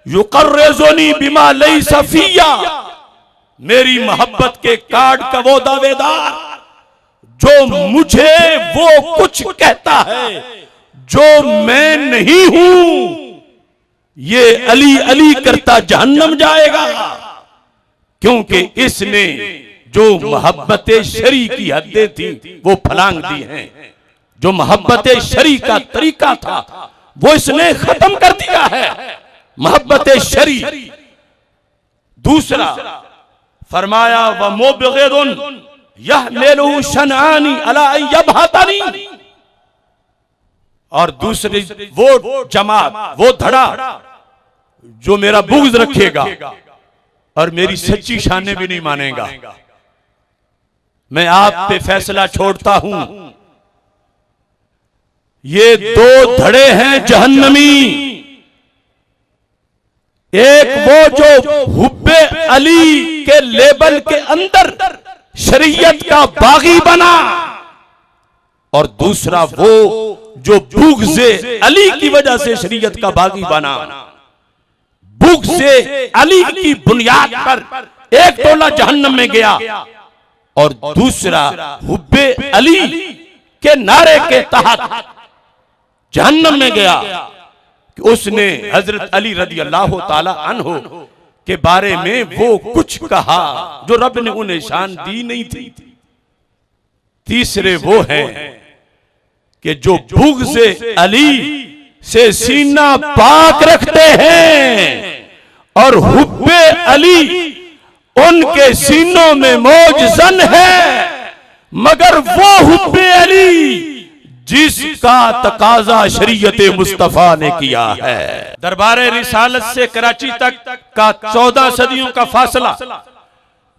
युकर्रिज़ुनी बिमा लैसा फ़िया, मेरी मोहब्बत के कार्ड का वो दावेदार जो मुझे वो कुछ कहता है जो मैं नहीं हूं, ये अली अली करता जहन्नम जाएगा। क्योंकि इसने जो मोहब्बत शरी की हदें थी वो फलांग दी हैं, जो मोहब्बत शरी का तरीका था वो इसने खत्म कर दिया है। मोहब्बत शरी। दूसरा फरमाया व मुबग़िदुन यहमिलु शनआनी अला अन यबहतनी, और दूसरी वो जमात, वो धड़ा जो मेरा बुग़्ज़ रखेगा और मेरी सच्ची शाने भी नहीं मानेगा। मैं आप पे फैसला छोड़ता हूं। ये दो धड़े हैं जहन्नमी। एक वो जो हुब्बे अली के लेबल के अंदर शरीयत का बागी बना, और दूसरा वो जो बुग़्ज़े अली की वजह से शरीयत का बागी बना। बुग़्ज़े अली की बुनियाद पर एक टोला जहन्नम में गया और दूसरा हुब्बे अली के नारे के तहत जहन्नम में गया कि उसने हजरत अली रज़ी अल्लाह ताला अन्हु के बारे में वो कुछ कहा जो रब ने उन्हें शान दी नहीं थी। तीसरे वो है कि जो बुग़्ज़े अली से सीना पाक रखते हैं और हुब्बे अली उनके सीनों में मौजज़न है, मगर वो हुब्बे अली जिसका तकाजा शरीयत मुस्तफा ने किया है। दरबारे रिसालत से कराची तक का 14 सदियों का फासला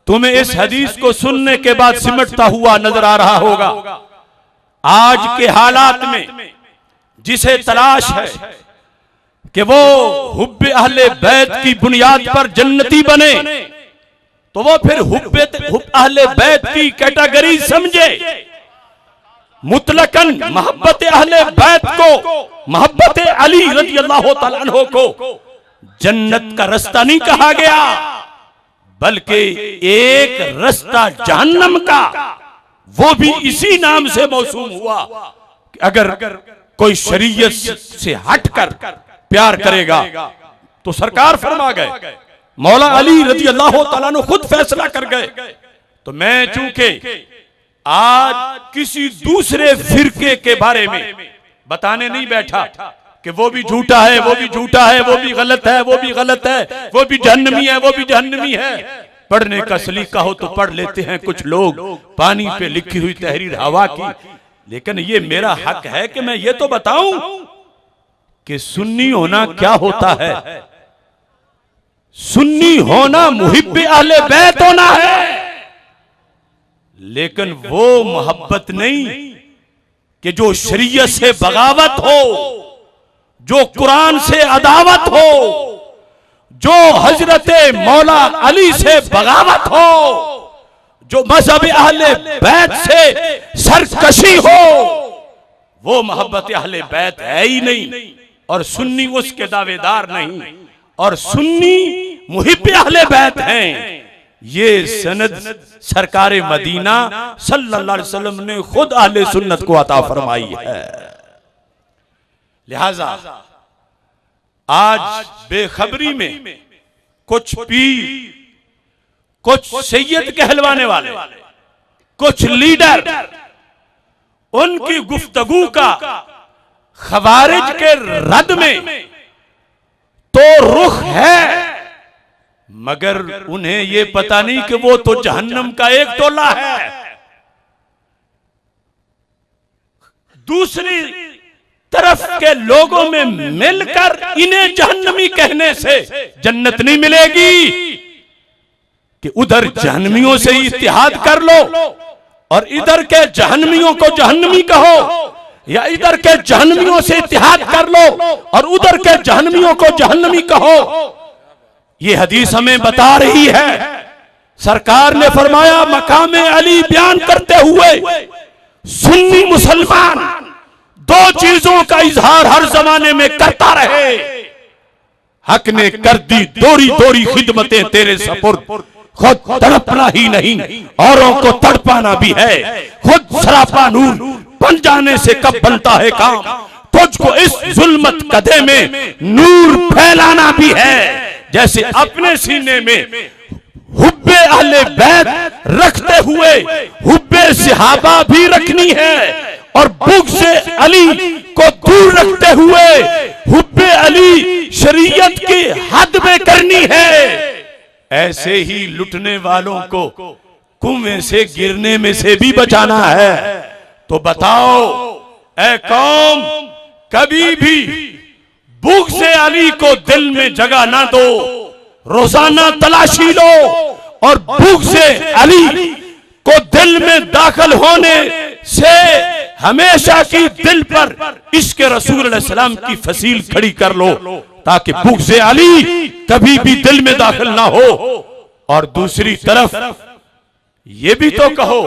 तुम्हें इस हदीस को सुनने के बाद सिमटता हुआ नजर आ रहा होगा। आज के हालात में जिसे तलाश है कि वो हुब्बे अहले बैत की बुनियाद पर जन्नती बने, तो वो फिर हुब्बे अहले बैत की कैटेगरी समझे। मुतलकन मोहब्बत अहले बैत को, मोहब्बत अली रज़ी अल्लाह तआला अन्हु को जन्नत का रास्ता नहीं कहा गया, बल्कि एक रास्ता जहन्नम का, वो भी इसी नाम से मौसूम हुआ कि अगर कोई शरीयत से हटकर प्यार करेगा तो सरकार फरमा गए, मौला अली रज़ी अल्लाह तआला अन्हु खुद फैसला कर गए। तो मैं चूंकि आज किसी दूसरे फिरके के बारे में बताने नहीं बैठा कि वो भी झूठा है, वो भी झूठा है, वो भी गलत है, वो भी गलत है, वो भी जहन्नमी है, वो भी जहन्नमी है। पढ़ने का सलीका हो तो पढ़ लेते हैं कुछ लोग पानी पे लिखी हुई तहरीर हवा की, लेकिन ये मेरा हक है कि मैं ये तो बताऊं कि सुन्नी होना क्या होता है। सुन्नी होना मुहिब्बे अहले बैत होना है, लेकिन वो मोहब्बत नहीं कि जो शरीयत से बगावत हो, जो कुरान से अदावत हो, जो हजरत मौला अली से बगावत हो, जो मजहब अहले बैत से सरकशी हो, वो मोहब्बत अहले बैत है ही नहीं। और सुन्नी उसके दावेदार नहीं, और सुन्नी मुहिब्बे अहले बैत हैं। ये सनद सरकारे मदीना सल्लल्लाहु अलैहि वसल्लम ने खुद अहले सुन्नत को अता फरमाई है। लिहाजा आज बेखबरी में कुछ पीर, कुछ सैयद कहलवाने वाले, कुछ लीडर, उनकी गुफ्तगू का खवारिज के रद में तो रुख है, मगर उन्हें ये पता नहीं कि वो तो जहन्नम का एक टोला है। दूसरी तरफ के लोगों में मिलकर इन्हें जहन्नमी कहने से जन्नत नहीं मिलेगी कि उधर जहन्नमियों से ही इत्तिहाद कर लो और इधर के जहन्नमियों को जहन्नमी कहो, या इधर के जहन्नमियों से इत्तिहाद कर लो और उधर के जहन्नमियों को जहन्नमी कहो। ये हदीस हमें बता रही है, सरकार ने फरमाया मकाम अली बयान करते हुए सुन्नी मुसलमान दो चीजों का इजहार हर जमाने में करता रहे। हक ने कर दी दोरी दोरी खिदमतें तेरे सपुर्द, खुद तड़पना ही नहीं औरों को तड़पाना भी है, खुद सरापा नूर बन जाने से कब बनता है काम, तुझको इस जुल्मत कदे में नूर फैलाना भी है। जैसे अपने सीने में हुब्बे अहले बैत रखते हुए हुब्बे सहाबा भी रखनी है, और बुग़्ज़ से अली को दूर रखते हुए हुब्बे अली शरीयत की हद में करनी है। ऐसे ही लुटने वालों को कुएं से गिरने में से भी बचाना है। तो बताओ ऐ कौम, कभी भी बुग़्ज़ से अली को दिल में जगह ना दो, रोजाना तलाशी लो और बुग़्ज़ से अली को दिल में दाखिल होने से हमेशा की दिल पर इश्क़ रसूल अलैहि सलाम की फसील खड़ी कर लो, ताकि बुग़्ज़ अली कभी भी दिल में दाखिल ना हो। और दूसरी तरफ ये भी तो कहो,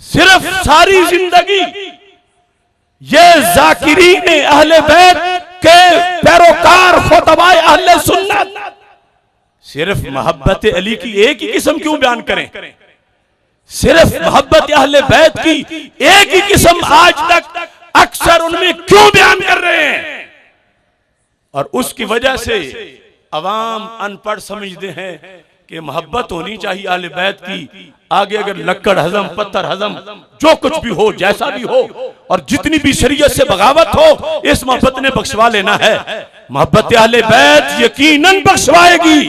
सिर्फ सारी जिंदगी ये ज़ाकिरीन अहले बैत के पैरोकार खुतबाए अहले सुन्नत सिर्फ मोहब्बत अली की एक ही किस्म क्यों बयान करें? सिर्फ मोहब्बत अहले बैत की एक ही किस्म आज तक अक्सर उनमें क्यों बयान कर रहे हैं? और उसकी वजह से अवाम अनपढ़ समझते हैं कि मोहब्बत होनी चाहिए अहले बैत की, आगे अगर लक्कड़ हजम पत्थर हजम जो कुछ भी हो जैसा भी हो और जितनी भी शरीयत से बगावत हो, इस मोहब्बत ने बख्शवा लेना है। मोहब्बत अहले बैत यकीनन बख्शवाएगी,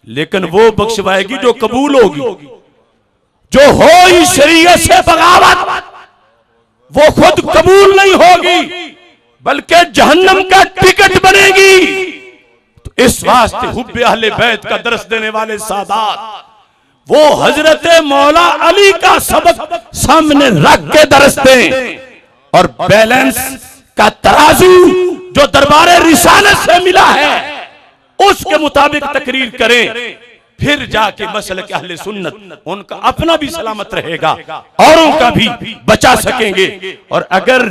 लेकिन वो बख्शवाएगी जो कबूल होगी। जो हो ही शरीयत से बगावत वो खुद कबूल नहीं होगी, बल्कि जहन्नम का टिकट बनेगी। तो इस वास्ते हुब्बे अहले बैत का दर्स देने वाले सादात वो हजरत मौला अली का सबक सामने रख के दर्स दें, और बैलेंस का तराजू जो दरबार रिसालत से मिला है उसके मुताबिक तकरीर करें, फिर जाके मसलक अहले सुन्नत उनका अपना भी सलामत रहेगा, औरों का भी बचा सकेंगे। और अगर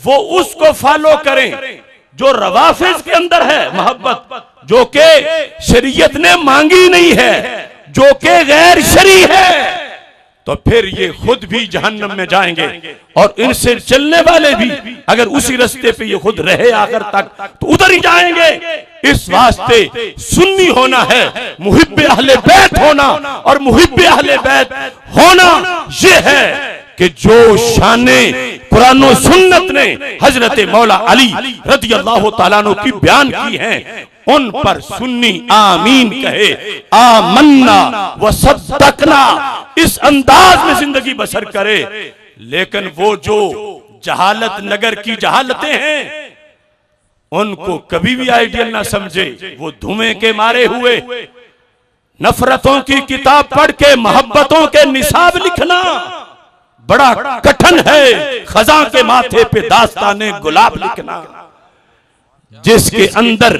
वो उसको फॉलो करें जो रवाफिज के अंदर है मोहब्बत, जो के शरीयत ने मांगी नहीं है, जो के गैर शरी है, तो फिर ये खुद भी जहन्नम में जाएंगे और इनसे चलने वाले भी अगर उसी रास्ते पे ये खुद रहे आखिर तक तो उधर ही जाएंगे। इस वास्ते सुन्नी होना है, मुहिब्बे अहले बैत होना, और मुहिब्बे अहले बैत होना ये है कि जो शाने कुरान और सुन्नत ने हजरत मौला अली रज़ियल्लाहु ताला अन्हु की बयान की हैं, उन पर सुन्नी आमीन कहे, आमन्ना व सद्दकना, इस अंदाज में जिंदगी बसर करे। लेकिन वो जो जहालत नगर की जहालतें हैं उनको कभी भी आइडियल ना समझे। वो धुएं के मारे हुए नफरतों की किताब पढ़ के मोहब्बतों के निसाब लिखना बड़ा कठिन है, खजा के माथे पे दास्ताने गुलाब लिखना। जिसके अंदर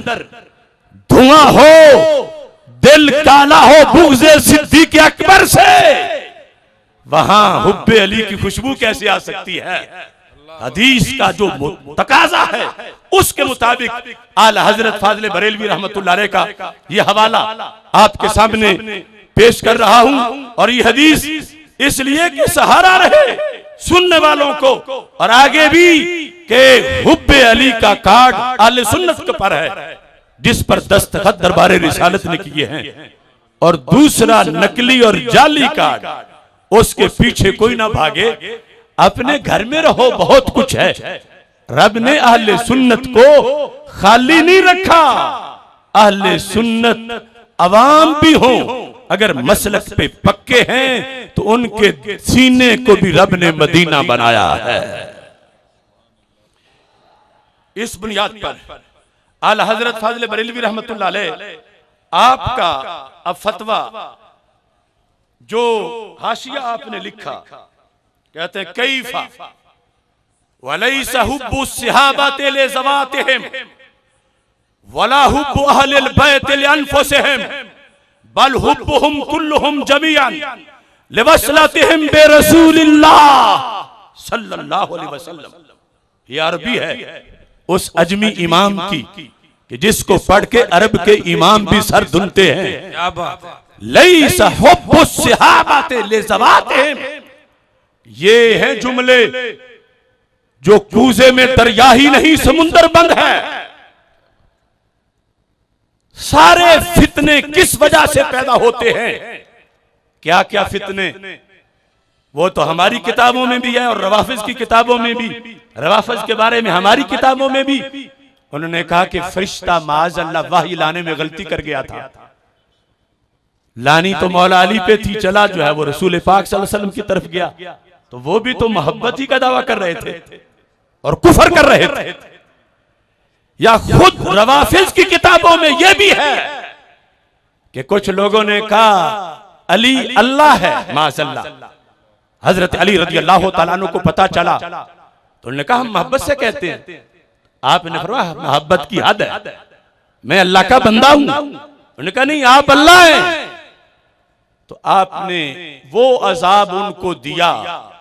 धुआं हो, दिल काला हो बुग़्ज़े सिद्दीक़ अकबर से, वहां हुब्बे अली की खुशबू कैसे आ सकती है? हदीस का जो तकाजा है उसके मुताबिक आला हजरत फाज़िल बरेलवी रहमतुल्लाह अलैह का ये हवाला आपके सामने पेश कर रहा हूं, और ये हदीस इसलिए कि सहारा रहे सुनने वालों को, और आगे भी के हुब्बे अली का कार्ड अहले सुन्नत के पर है जिस पर दस्तखत दरबारे रिसालत ने किए हैं, और दूसरा नकली और जाली कार्ड, उसके पीछे कोई ना भागे, अपने घर में रहो बहुत कुछ है। रब ने अहले सुन्नत को खाली नहीं रखा। अहले सुन्नत अवाम भी हो अगर मसलक पे पक्के हैं तो उनके सीने को भी रब ने मदीना बनाया है। इस बुनियाद पर आला हजरत फाज़िल बरेलवी रहमतुल्लाह अलैह आपका अब फतवा जो हाशिया आपने लिखा, कहते हैं कैफा वलैसा हुब्बु सहाबाति लिज़वातिहिम वला हुब्बु अहलिल बैत लिअनफुसिहिम बल हुब्बुहुम कुल्लुहुम जमीअन लिवसलतिहिम बिरसूलिल्लाह सल्लल्लाहु अलैहि वसल्लम। ये अरबी है उस अजमी इमाम की कि जिसको पढ़ के अरब के इमाम भी सर धुनते हैं। क्या बात है। लैसा हुब्बु सहाबाते लिज़वातिहिम, ये हैं जुमले जो कूजे में दरिया ही नहीं समुंदर बंद है। सारे फितने किस वजह से पैदा होते हैं? क्या क्या फितने, वो तो हमारी किताबों में भी है और रवाफिज की किताबों में भी। रवाफिज के बारे में हमारी किताबों में भी उन्होंने कहा कि फरिश्ता माज अल्लाह वही लाने में गलती कर गया था। लानी तो मौला अली पे थी, चला जो है वो रसूल पाक सल्लल्लाहु अलैहि वसल्लम की तरफ गया, तो वो भी तो मोहब्बत ही का दावा कर रहे थे और कुफर कर रहे थे। या खुद रवाफिज की किताबों में यह भी है कि कुछ लोगों ने कहा अली अल्लाह है, माज़अल्लाह। हजरत अली रज़ी अल्लाह तआला अन्हु को पता चला तो उन्होंने कहा हम मोहब्बत से कहते हैं। आपने फरमाया मोहब्बत की हद है, मैं अल्लाह का बंदा हूं। उन्होंने कहा नहीं, आप अल्लाह हैं। तो आपने वो अजाब उनको दिया।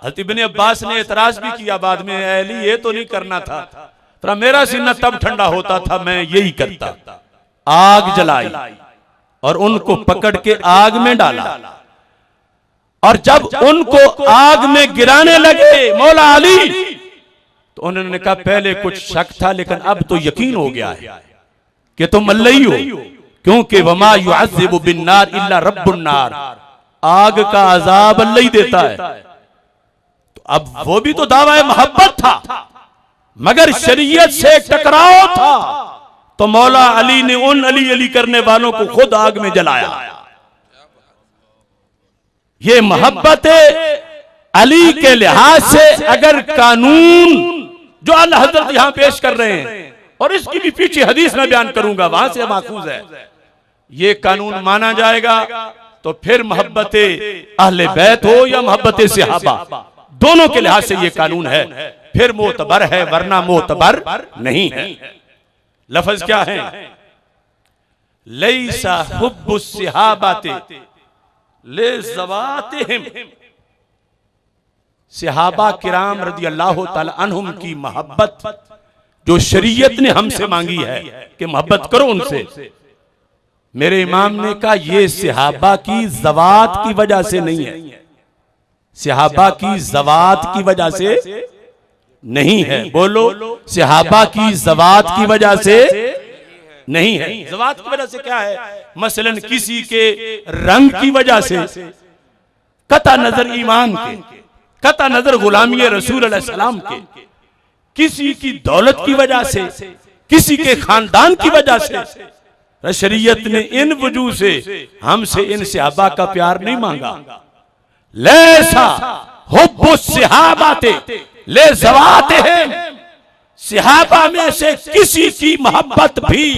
हज़रत इब्ने अब्बास ने एतराज भी किया बाद में, अली ये तो नहीं करना था, तो मेरा सीना तब ठंडा होता था, मैं यही करता। आग जलाई और उनको पकड़ के आग में डाला, और जब उनको आग में गिराने लगे मौला अली, तो उन्होंने कहा पहले कुछ शक था लेकिन अब तो यकीन हो गया है कि तुम अल्लाह ही हो, क्योंकि वमा युअज़्ज़िबु बिन्नार इल्ला रब्बुन नार, आग का अजाब अल्लाह ही देता है। तो अब वो भी तो दावा मोहब्बत था, मगर शरीयत से टकराव था, तो मौला अली ने उन अली अली करने वालों को खुद आग में जलाया। ये मोहब्बत अली के लिहाज से अगर कानून जो अल्लाह हजरत यहां पेश कर रहे हैं, और इसकी भी पीछे हदीस में बयान करूंगा, वहां से माखूज है, ये कानून माना जाएगा तो फिर मोहब्बत अहले बैत हो या मोहब्बत सहाबा, दोनों के लिहाज से ये कानून है, फिर मोतबर है, वरना मोतबर नहीं है। लफ्ज क्या है? लैसा हुब्बु सहाबाते लिज़वातिहिम, सहाबा किराम रज़ी अल्लाह तआला अन्हुम की मोहब्बत जो शरीयत ने हमसे मांगी है कि मोहब्बत करो उनसे, मेरे इमाम ने कहा ये सहाबा की ज़वात की वजह से नहीं है, सहाबा की ज़वात की वजह से नहीं है। बोलो, सहाबा की ज़वात की वजह से नहीं है। ज़वात की वजह से क्या है? मसलन किसी के रंग की वजह से, कता नजर ईमान के, कता नजर गुलामी रसूल अलैहि सलाम के, किसी की दौलत की वजह से, किसी के खानदान की वजह से, शरीयत ने इन वजूह से हमसे इन सहाबा का प्यार नहीं मांगा। लैसा हुब्बु सहाबाते लिज़वातिहिम, सहाबा में से किसी की मोहब्बत भी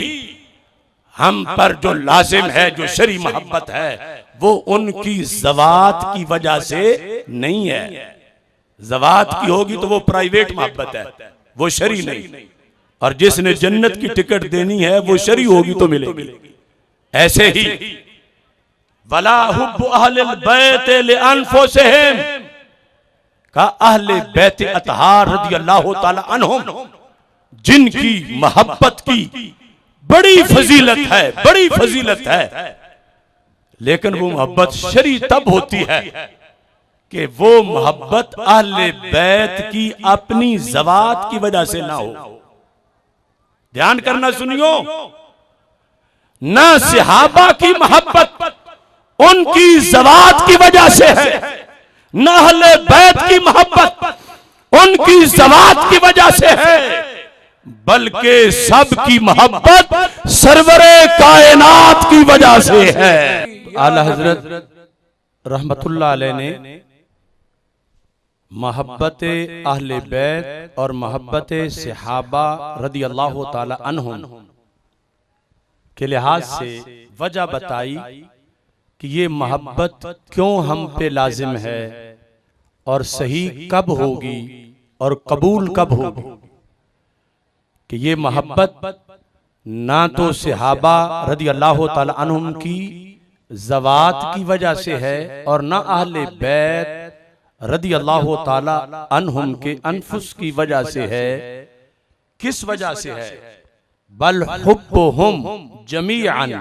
हम पर जो लाजिम है, जो शरी मोहब्बत है, वो उनकी ज़वात की वजह से नहीं है। ज़वात की होगी तो वो प्राइवेट मोहब्बत है, वो शरी नहीं। और जिसने जन्नत की टिकट देनी है वो शरी होगी तो मिलेगी। ऐसे ही वला हुब्बु अहलिल बैत लिअनफुसिहिम, का अहले बैत अतहार रज़ी अल्लाह तआला अन्हुम, जिनकी मोहब्बत की बड़ी फजीलत है, बड़ी फजीलत है, लेकिन वो मोहब्बत शरी तब होती है कि वो मोहब्बत अहले बैत की अपनी ज़वात की वजह से ना हो। ध्यान करना, सुनियो, ना सहाबा की मोहब्बत उनकी ज़वात की वजह से है, ना अहले बैत की मोहब्बत उनकी ज़वात की वजह से है, बल्कि सबकी मोहब्बत सरवरे कायनात की वजह से है। आला हजरत रहमतुल्लाह अलैह ने मोहब्बत अहले बैत और मोहब्बत सहाबा रज़ी अल्लाह ताला अन्हुम के लिहाज से वजह बताई कि ये मोहब्बत क्यों हम पे लाजिम है और सही कब होगी और कबूल कब होगी। कि ये मोहब्बत ना तो सहाबा रज़ी अल्लाह ताला अन्हुम की ज़वात की वजह से है और ना अहले बैत रज़ी अल्लाह ताला अन्हुम के अनफुस की वजह से है। किस वजह से है? बल हुब्बुहुम जमीअन